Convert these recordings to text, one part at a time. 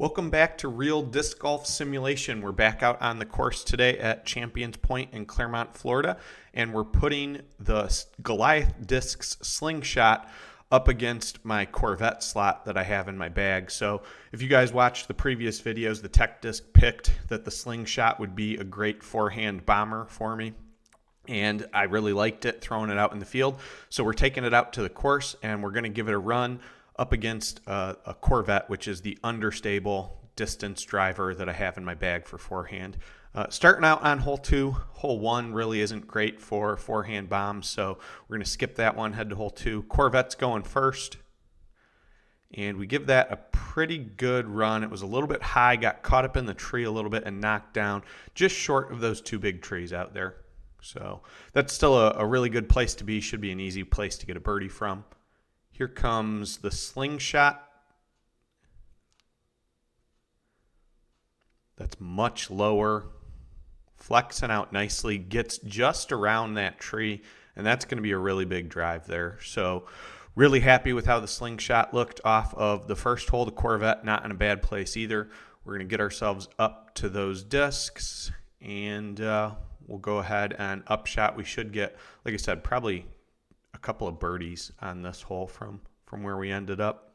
Welcome back to Real Disc Golf Simulation. We're back out on the course today at Champions Pointe in Clermont, Florida, and we're putting the Goliath Discs Slingshot up against my Corvette slot that I have in my bag. So if you guys watched the previous videos, the tech disc picked that the Slingshot would be a great forehand bomber for me. And I really liked it, throwing it out in the field. So we're taking it out to the course, and we're going to give it a run up against a Corvette, which is the understable distance driver that I have in my bag for forehand. Starting out on hole 2, hole 1 really isn't great for forehand bombs, so we're going to skip that one, head to hole 2. Corvette's going first, and we give that a pretty good run. It was a little bit high, got caught up in the tree a little bit and knocked down just short of those two big trees out there. So that's still a really good place to be. Should be an easy place to get a birdie from. Here comes the Slingshot. That's much lower. Flexing out nicely. Gets just around that tree. And that's going to be a really big drive there. So really happy with how the Slingshot looked off of the first hole. The Corvette not in a bad place either. We're going to get ourselves up to those discs. And we'll go ahead and upshot. We should get, like I said, probably a couple of birdies on this hole from where we ended up.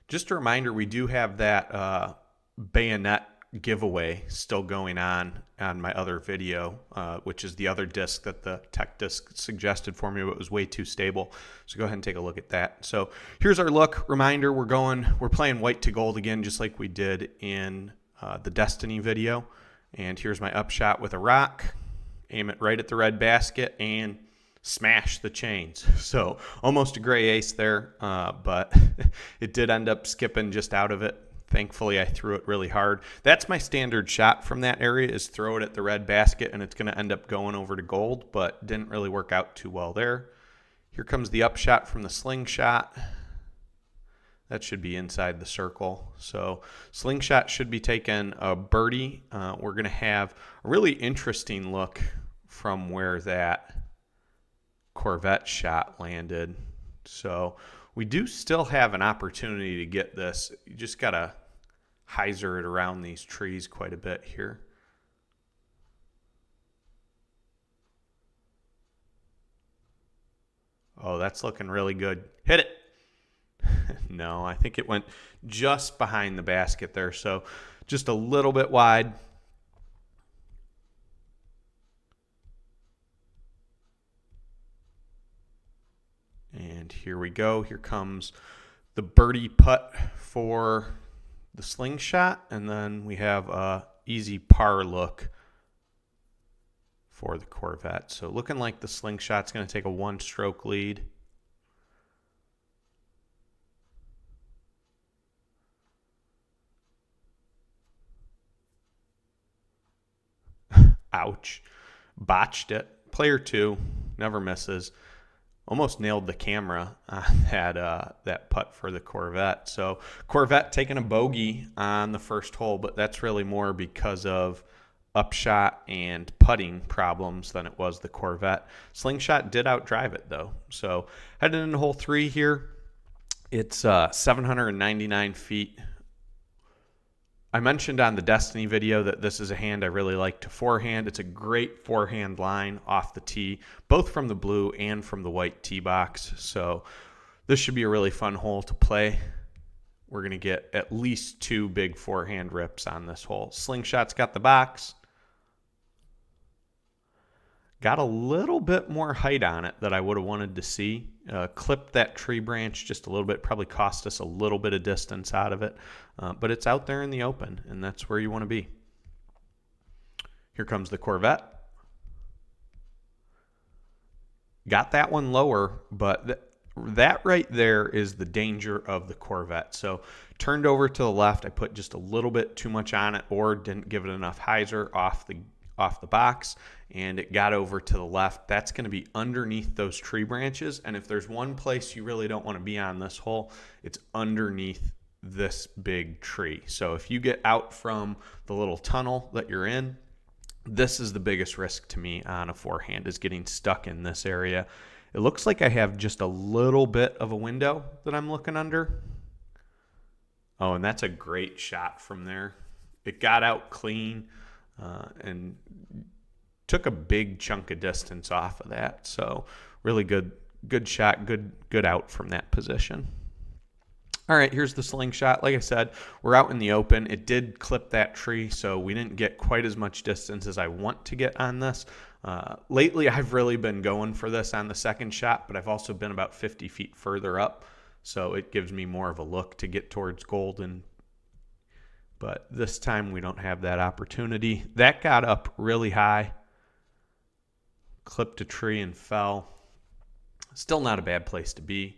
Just a reminder, we do have that bayonet giveaway still going on my other video, which is the other disc that the tech disc suggested for me, but it was way too stable. So go ahead and take a look at that. So here's our look. Reminder, we're playing white to gold again, just like we did in the Destiny video. And here's my upshot with a rock. Aim it right at the red basket and smash the chains. So almost a gray ace there, but it did end up skipping just out of it. Thankfully, I threw it really hard. That's my standard shot from that area, is throw it at the red basket, and it's going to end up going over to gold, but didn't really work out too well there. Here comes the upshot from the Slingshot. That should be inside the circle. So Slingshot should be taking a birdie. We're going to have a really interesting look from where that Corvette shot landed. So we do still have an opportunity to get this. You just got to hyzer it around these trees quite a bit here. Oh, that's looking really good. Hit it. No, I think it went just behind the basket there, so just a little bit wide. And here we go. Here comes the birdie putt for the Slingshot, and then we have a easy par look for the Corvette. So looking like the Slingshot's going to take a one-stroke lead. Ouch. Botched it. Player 2 never misses. Almost nailed the camera on that putt for the Corvette. So Corvette taking a bogey on the first hole, but that's really more because of upshot and putting problems than it was the Corvette. Slingshot did outdrive it though. So heading into hole 3 here, it's 799 feet. I mentioned on the Destiny video that this is a hand I really like to forehand. It's a great forehand line off the tee, both from the blue and from the white tee box. So this should be a really fun hole to play. We're going to get at least 2 big forehand rips on this hole. Slingshot's got the box. Got a little bit more height on it that I would have wanted to see. Clipped that tree branch just a little bit, probably cost us a little bit of distance out of it. But it's out there in the open, and that's where you want to be. Here comes the Corvette. Got that one lower, but that right there is the danger of the Corvette. So turned over to the left. I put just a little bit too much on it, or didn't give it enough hyzer off the box, and it got over to the left. That's going to be underneath those tree branches, and if there's one place you really don't want to be on this hole, it's underneath this big tree. So if you get out from the little tunnel that you're in, this is the biggest risk to me on a forehand, is getting stuck in this area. It looks like I have just a little bit of a window that I'm looking under. Oh, and that's a great shot from there. It got out clean and took a big chunk of distance off of that. So really good shot, good out from that position. All right, here's the slingshot. Like I said, we're out in the open. It did clip that tree, so we didn't get quite as much distance as I want to get on this. Lately, I've really been going for this on the second shot, but I've also been about 50 feet further up, so it gives me more of a look to get towards golden. But this time, we don't have that opportunity. That got up really high, clipped a tree and fell. Still not a bad place to be.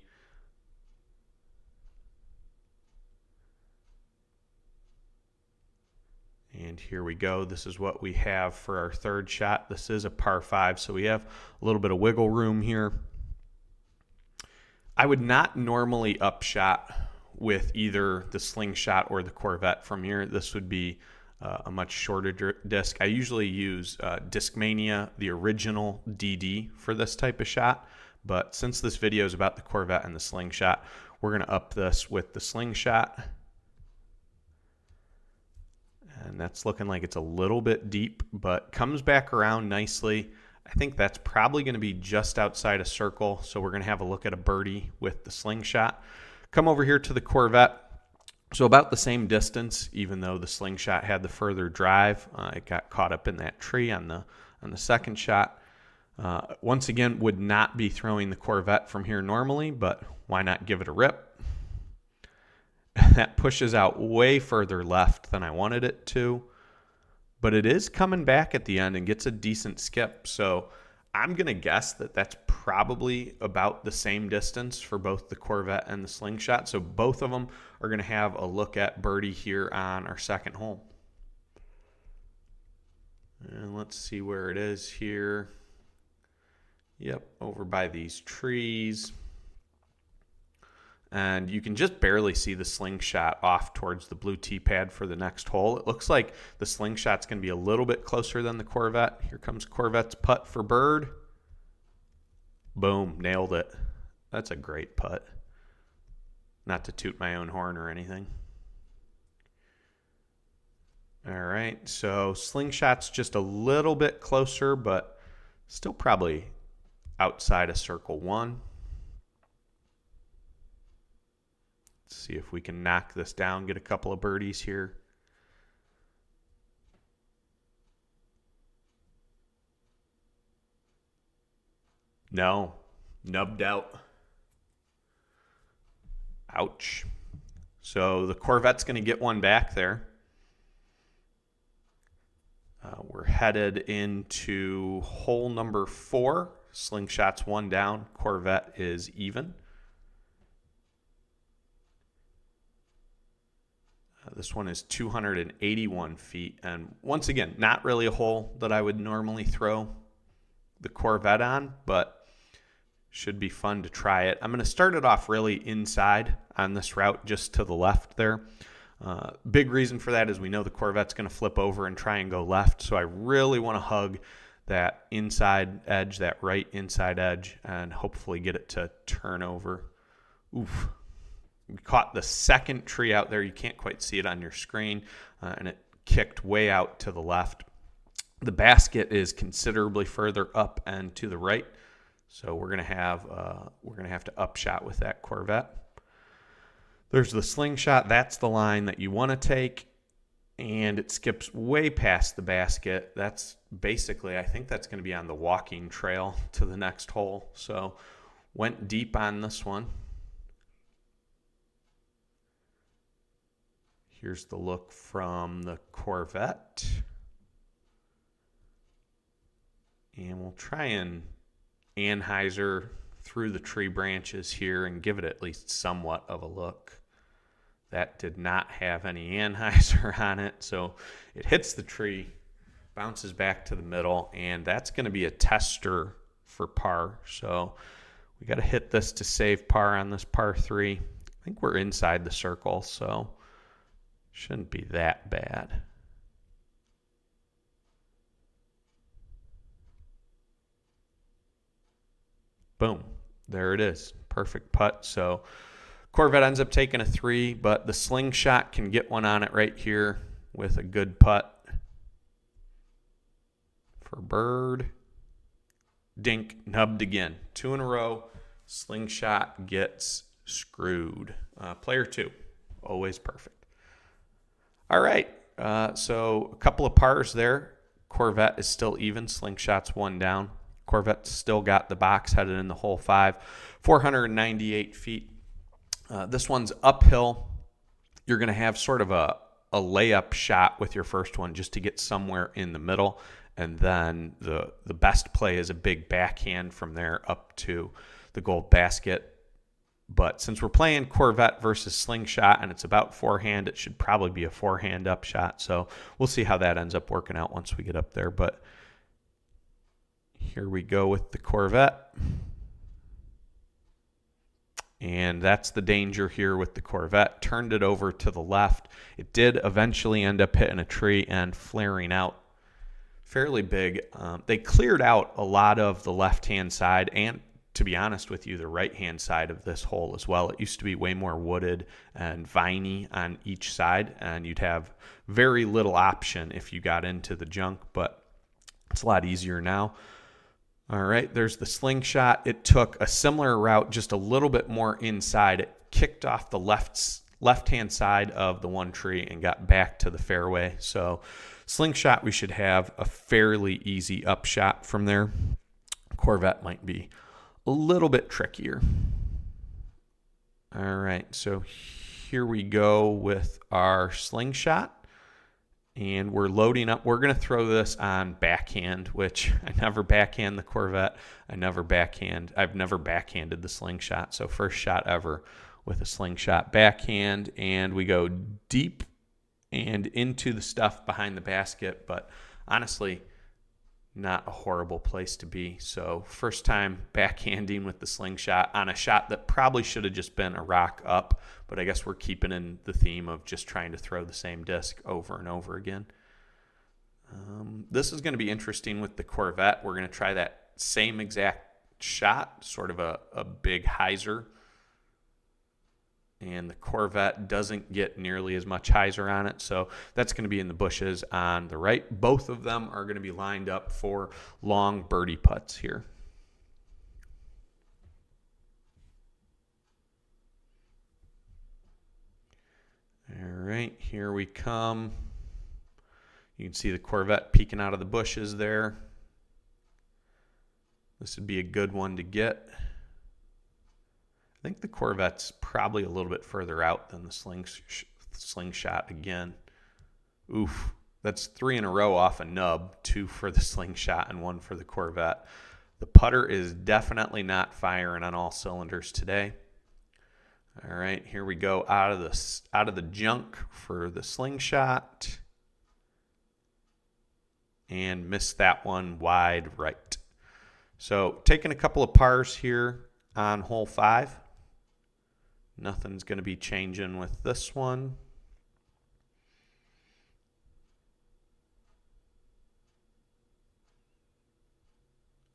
And here we go. This is what we have for our third shot. This is a par 5, so we have a little bit of wiggle room here. I would not normally upshot with either the slingshot or the Corvette from here. This would be a much shorter disc. I usually use Discmania, the original DD, for this type of shot. But since this video is about the Corvette and the slingshot, we're going to up this with the slingshot. And that's looking like it's a little bit deep, but comes back around nicely. I think that's probably going to be just outside a circle, so we're going to have a look at a birdie with the slingshot. Come over here to the Corvette. So about the same distance, even though the slingshot had the further drive. It got caught up in that tree on the second shot. Once again, would not be throwing the Corvette from here normally, but why not give it a rip? That pushes out way further left than I wanted it to, but it is coming back at the end and gets a decent skip. So I'm going to guess that that's probably about the same distance for both the Corvette and the slingshot. So both of them are going to have a look at birdie here on our second hole. And let's see where it is here. Yep, over by these trees. And you can just barely see the slingshot off towards the blue tee pad for the next hole. It looks like the slingshot's going to be a little bit closer than the Corvette. Here comes Corvette's putt for bird. Boom, nailed it. That's a great putt. Not to toot my own horn or anything. All right, so slingshot's just a little bit closer, but still probably outside of circle 1. See if we can knock this down, get a couple of birdies here. No, nubbed out. Ouch. So the Corvette's going to get one back there. We're headed into hole number 4. Slingshot's 1 down. Corvette is even. This one is 281 feet. And once again, not really a hole that I would normally throw the Corvette on, but should be fun to try it. I'm going to start it off really inside on this route, just to the left there. Big reason for that is we know the Corvette's going to flip over and try and go left, so I really want to hug that inside edge, that right inside edge, and hopefully get it to turn over. Oof. We caught the second tree out there. You can't quite see it on your screen, and it kicked way out to the left. The basket is considerably further up and to the right, so we're gonna have to upshot with that Corvette. There's the slingshot. That's the line that you want to take, and it skips way past the basket. That's basically, I think that's going to be on the walking trail to the next hole. So went deep on this one. Here's the look from the Corvette. And we'll try and Anheuser through the tree branches here and give it at least somewhat of a look. That did not have any Anheuser on it, so it hits the tree, bounces back to the middle, and that's going to be a tester for par. So we got to hit this to save par on this par 3. I think we're inside the circle, so shouldn't be that bad. boom, there it is. Perfect putt. So Corvette ends up taking a 3, but the Slingshot can get one on it right here with a good putt for bird. Dink, nubbed again. 2 in a row. Slingshot gets screwed. Player 2, always perfect. All right, so a couple of pars there. Corvette is still even. Slingshot's 1 down. Corvette's still got the box headed in the hole 5. 498 feet. This one's uphill. You're going to have sort of a layup shot with your first one just to get somewhere in the middle. And then the best play is a big backhand from there up to the gold basket. But since we're playing Corvette versus Slingshot and it's about forehand, it should probably be a forehand upshot. So we'll see how that ends up working out once we get up there. But here we go with the Corvette. And that's the danger here with the Corvette. Turned it over to the left. It did eventually end up hitting a tree and flaring out fairly big. They cleared out a lot of the left-hand side and, to be honest with you, the right-hand side of this hole as well. It used to be way more wooded and viney on each side, and you'd have very little option if you got into the junk, but it's a lot easier now. All right, there's the Slingshot. It took a similar route, just a little bit more inside. It kicked off the left-hand side of the one tree and got back to the fairway. So Slingshot, we should have a fairly easy upshot from there. Corvette might be a little bit trickier. All right, so here we go with our Slingshot. And we're loading up. We're going to throw this on backhand, which I never backhand the Corvette. I've never backhanded the Slingshot. So first shot ever with a Slingshot backhand. And we go deep and into the stuff behind the basket. But honestly, not a horrible place to be. So first time backhanding with the Slingshot on a shot that probably should have just been a rock up, but I guess we're keeping in the theme of just trying to throw the same disc over and over again. This is going to be interesting with the Corvette. We're going to try that same exact shot, sort of a big hyzer. And the Corvette doesn't get nearly as much hyzer on it, so that's going to be in the bushes on the right. Both of them are going to be lined up for long birdie putts here. All right, here we come. You can see the Corvette peeking out of the bushes there. This would be a good one to get. I think the Corvette's probably a little bit further out than the Slingshot again. Oof, that's 3 in a row off a nub, 2 for the Slingshot and 1 for the Corvette. The putter is definitely not firing on all cylinders today. All right, here we go out of the junk for the Slingshot. And missed that one wide right. So taking a couple of pars here on hole 5. Nothing's going to be changing with this one.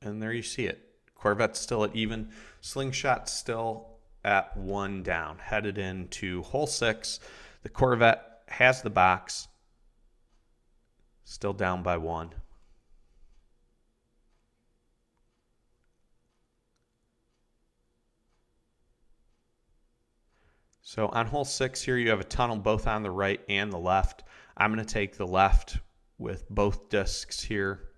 And there you see it. Corvette's still at even. Slingshot's still at 1 down. Headed into hole 6. The Corvette has the box. Still down by 1. So on hole 6 here, you have a tunnel both on the right and the left. I'm going to take the left with both discs here.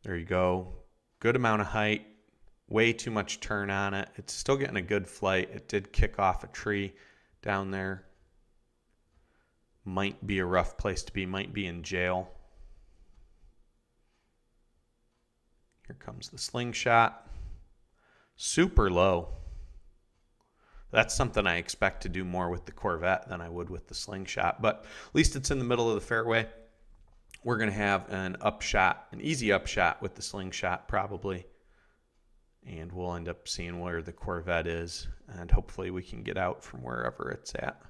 There you go. Good amount of height. Way too much turn on it. It's still getting a good flight. It did kick off a tree down there. Might be a rough place to be. Might be in jail. Here comes the Slingshot. Super low. That's something I expect to do more with the Corvette than I would with the Slingshot, but at least it's in the middle of the fairway. We're going to have an upshot, an easy upshot with the Slingshot probably, and we'll end up seeing where the Corvette is, and hopefully we can get out from wherever it's at.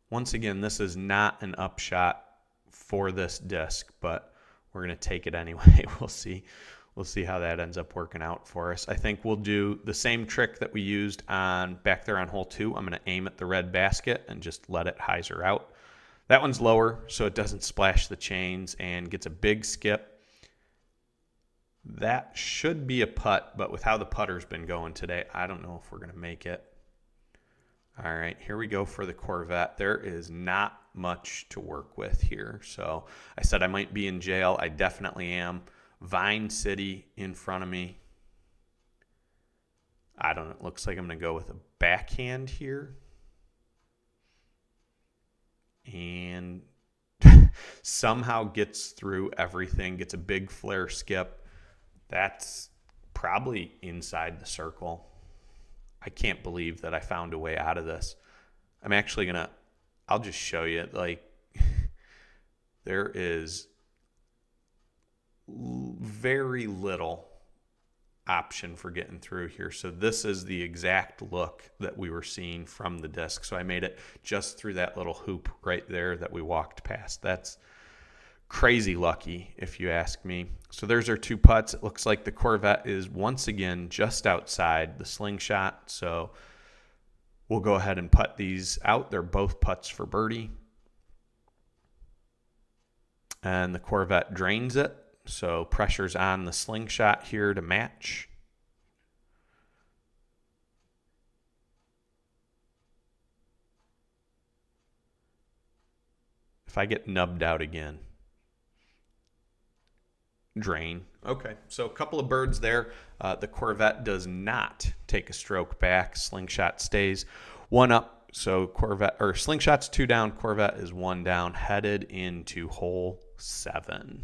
Once again, this is not an upshot for this disc, but we're going to take it anyway. We'll see how that ends up working out for us. I think we'll do the same trick that we used on back there on hole 2. I'm going to aim at the red basket and just let it hyzer out. That one's lower, so it doesn't splash the chains and gets a big skip. That should be a putt, but with how the putter's been going today, I don't know if we're going to make it. All right, here we go for the Corvette. There is not much to work with here. So I said I might be in jail. I definitely am. Vine City in front of me. I don't know. It looks like I'm going to go with a backhand here. And somehow gets through everything, gets a big flare skip. That's probably inside the circle. I can't believe that I found a way out of this. I'm actually going to, I'll just show you, like, there is very little option for getting through here. So this is the exact look that we were seeing from the disc. So I made it just through that little hoop right there that we walked past. That's crazy lucky, if you ask me. So there's our 2 putts. It looks like the Corvette is once again just outside the Slingshot. So we'll go ahead and putt these out. They're both putts for birdie. And the Corvette drains it. So pressure's on the Slingshot here to match. If I get nubbed out again, drain. Okay, so a couple of birds there. The Corvette does not take a stroke back. Slingshot stays 1 up. So Corvette or Slingshot's 2 down. Corvette is 1 down. Headed into hole 7.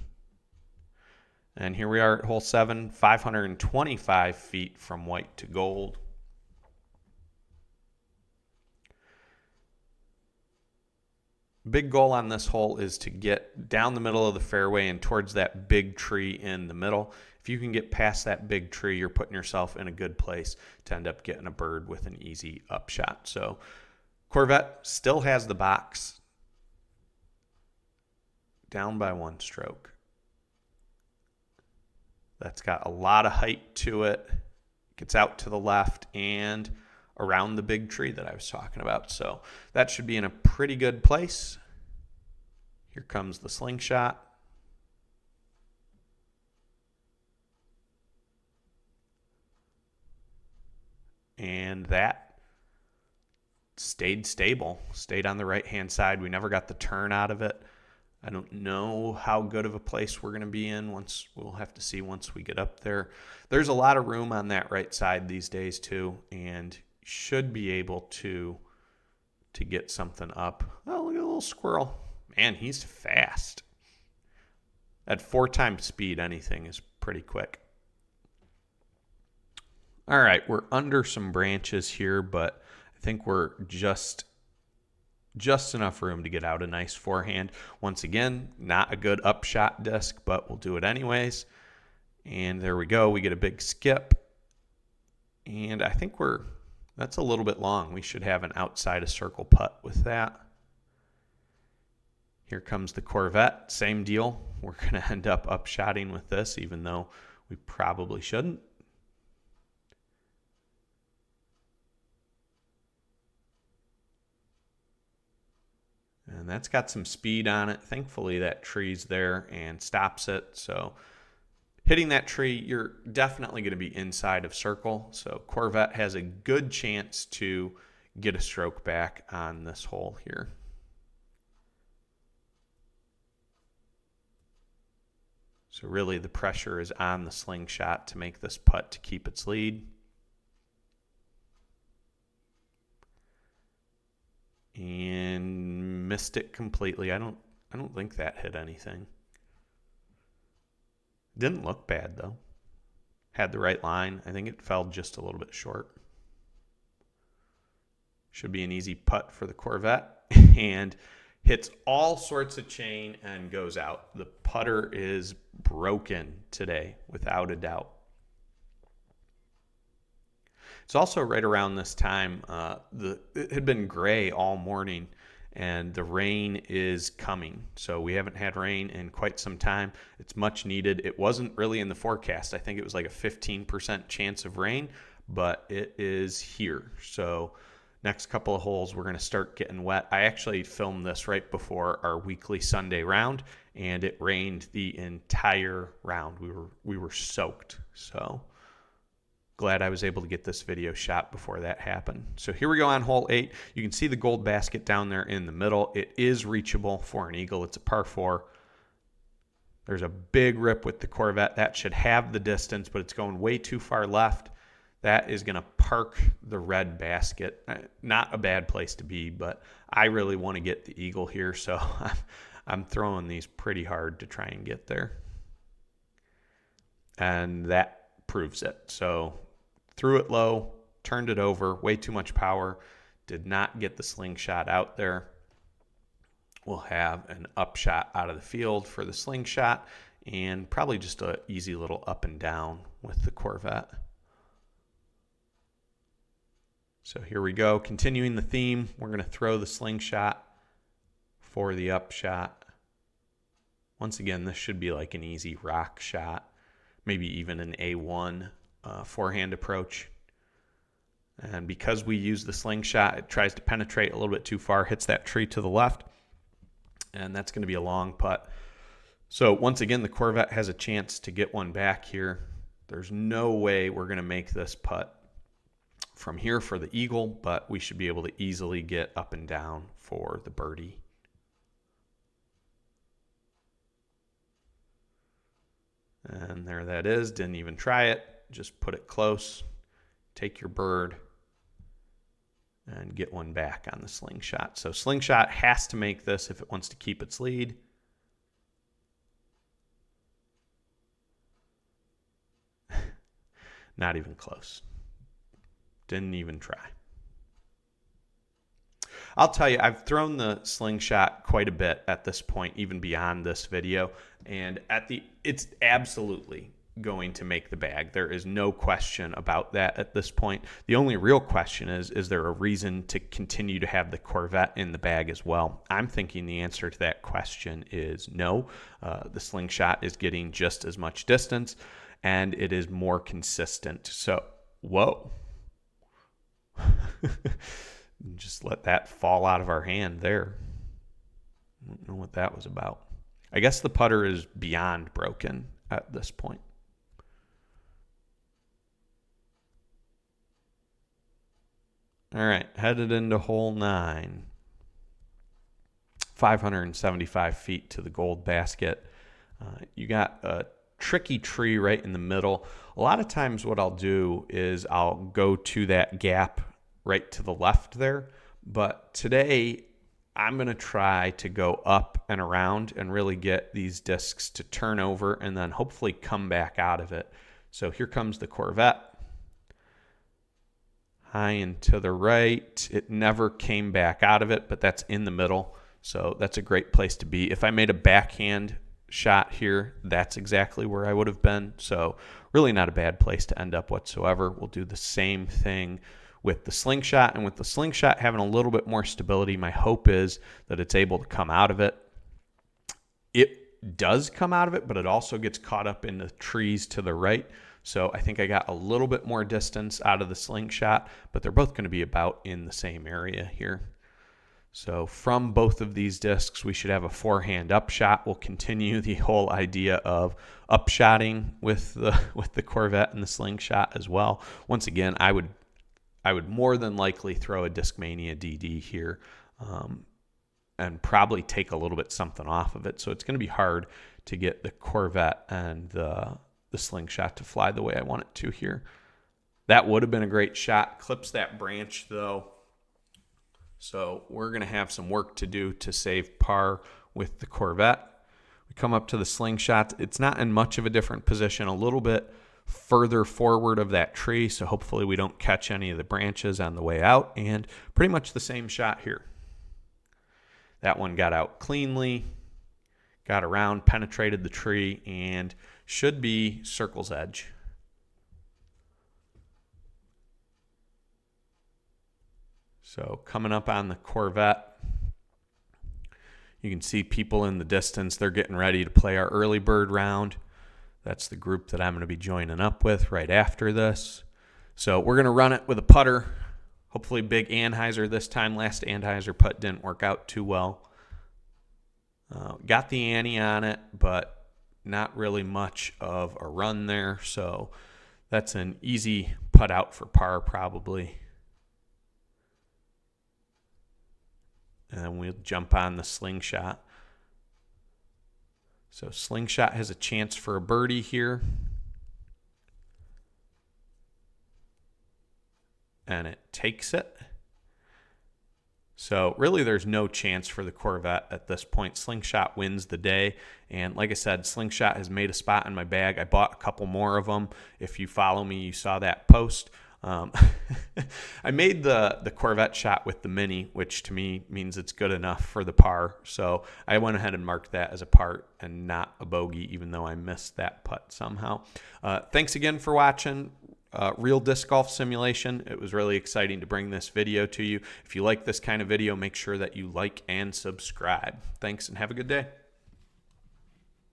And here we are at hole 7, 525 feet from white to gold. Big goal on this hole is to get down the middle of the fairway and towards that big tree in the middle. If you can get past that big tree, you're putting yourself in a good place to end up getting a bird with an easy upshot. So Corvette still has the box, down by 1 stroke. That's got a lot of height to it. Gets out to the left and around the big tree that I was talking about. So that should be in a pretty good place. Here comes the Slingshot. And that stayed stable, stayed on the right-hand side. We never got the turn out of it. I don't know how good of a place we're going to be in. We'll have to see once we get up there. There's a lot of room on that right side these days too, and should be able to get something up. Oh, look at a little squirrel. Man, he's fast. At 4 times speed, anything is pretty quick. All right, we're under some branches here, but I think we're just enough room to get out a nice forehand. Once again, not a good upshot disc, but we'll do it anyways. And there we go. We get a big skip. And I think that's a little bit long. We should have an outside of circle putt with that. Here comes the Corvette. Same deal. We're going to end up upshotting with this, even though we probably shouldn't. And that's got some speed on it. Thankfully, that tree's there and stops it. So hitting that tree, you're definitely going to be inside of circle. So Corvette has a good chance to get a stroke back on this hole here. So really the pressure is on the Slingshot to make this putt to keep its lead. And missed it completely. I don't think that hit anything. Didn't look bad though. Had the right line. I think it fell just a little bit short. Should be an easy putt for the Corvette. And hits all sorts of chain and goes out. The putter is broken today, without a doubt. It's also right around this time, it had been gray all morning, and the rain is coming. So we haven't had rain in quite some time. It's much needed. It wasn't really in the forecast. I think it was like a 15% chance of rain, but it is here. So next couple of holes, we're going to start getting wet. I actually filmed this right before our weekly Sunday round, and it rained the entire round. We were soaked. So glad I was able to get this video shot before that happened. So here we go on hole 8. You can see the gold basket down there in the middle. It is reachable for an eagle. It's a par 4. There's a big rip with the Corvette. That should have the distance, but it's going way too far left. That is going to park the red basket. Not a bad place to be, but I really want to get the eagle here, so I'm throwing these pretty hard to try and get there. And that proves it. So threw it low, turned it over, way too much power, did not get the slingshot out there. We'll have an upshot out of the field for the slingshot, and probably just an easy little up and down with the Corvette. So here we go, continuing the theme. We're going to throw the slingshot for the upshot. Once again, this should be like an easy rock shot, maybe even an A1 forehand approach. And because we use the slingshot, it tries to penetrate a little bit too far, hits that tree to the left, and that's going to be a long putt. So once again, the Corvette has a chance to get one back here. There's no way we're going to make this putt from here for the eagle, but we should be able to easily get up and down for the birdie. And there that is. Didn't even try it. Just put it close. Take your bird and get one back on the slingshot. So slingshot has to make this if it wants to keep its lead. Not even close. Didn't even try. I'll tell you, I've thrown the slingshot quite a bit at this point, even beyond this video, and it's absolutely going to make the bag. There is no question about that at this point. The only real question is there a reason to continue to have the Corvette in the bag as well? I'm thinking the answer to that question is no. The slingshot is getting just as much distance, and it is more consistent. So, whoa. Just let that fall out of our hand there. I don't know what that was about. I guess the putter is beyond broken at this point. All right, headed into hole 9. 575 feet to the gold basket. You got a tricky tree right in the middle. A lot of times what I'll do is I'll go to that gap right to the left there, but today I'm going to try to go up and around and really get these discs to turn over and then hopefully come back out of it. So here comes the Corvette. High and to the right. It never came back out of it, but that's in the middle, so that's a great place to be. If I made a backhand shot here, that's exactly where I would have been, so really not a bad place to end up whatsoever. We'll do the same thing with the slingshot, and with the slingshot having a little bit more stability, my hope is that it's able to come out of it. It does come out of it, but it also gets caught up in the trees to the right. So I think I got a little bit more distance out of the slingshot, but they're both going to be about in the same area here. So from both of these discs, we should have a forehand upshot. We'll continue the whole idea of upshotting with the Corvette and the slingshot as well. Once again, I would more than likely throw a Discmania DD here and probably take a little bit something off of it. So it's going to be hard to get the Corvette and the slingshot to fly the way I want it to here. That would have been a great shot. Clips that branch though. So we're going to have some work to do to save par with the Corvette. We come up to the slingshot. It's not in much of a different position, a little bit further forward of that tree, so hopefully we don't catch any of the branches on the way out, and pretty much the same shot here. That one got out cleanly, got around, penetrated the tree, and should be circle's edge. So coming up on the Corvette, You can see people in the distance. They're getting ready to play our early bird round. That's the group that I'm going to be joining up with right after this. So we're going to run it with a putter. Hopefully big Anheuser this time. Last Anheuser putt didn't work out too well. Got the ante on it, but not really much of a run there. So that's an easy putt out for par probably. And then we'll jump on the Slingshot. So Slingshot has a chance for a birdie here. And it takes it. So really there's no chance for the Corvette at this point. Slingshot wins the day. And like I said, Slingshot has made a spot in my bag. I bought a couple more of them. If you follow me, you saw that post. I made the Corvette shot with the Mini, which to me means it's good enough for the par. So I went ahead and marked that as a par and not a bogey, even though I missed that putt somehow. Thanks again for watching Real Disc Golf Simulation. It was really exciting to bring this video to you. If you like this kind of video, make sure that you like and subscribe. Thanks and have a good day.